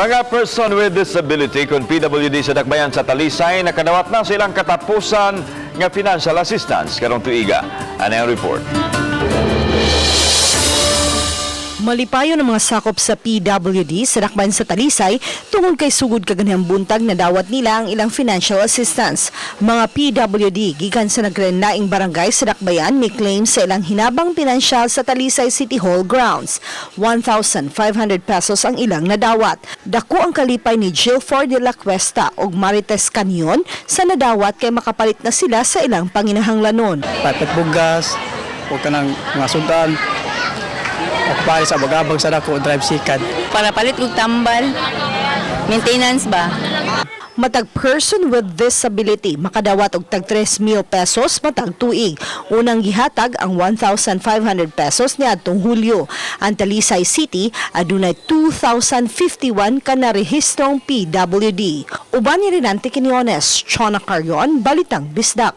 Mga person with disability kung PWD sa dakbayan sa Talisay, nakadawat na silang katapusan nga financial assistance karong tuiga. Ano ang report? Malipayo ng mga sakop sa PWD sa dakbayan sa Talisay tungod kay sugod kaganihang buntag na dawat nila ang ilang financial assistance. Mga PWD gikan sa nagrenlaing barangay sa dakbayan may claim sa ilang hinabang pinansyal sa Talisay City Hall grounds. 1,500 pesos ang ilang nadawat. Dako ang kalipay ni Gilford de la Cuesta ug Marites Canyon sa nadawat kay makapalit na sila sa ilang panginahanglanon. Papat bugas, huwag ka ng mga sundan. At pare sa bagabag sa dako, drive sikad. Para palit og tambal, maintenance ba? Matag person with disability makadawat og tag 3,000 pesos matag tuig. Unang gihatag ang 1,500 pesos niadtong Hulyo. Ang Talisay City adunay 2,051 ka narehistrong PWD. Uban ni Renante Quinones, Chona Carrion, Balitang Bisdak.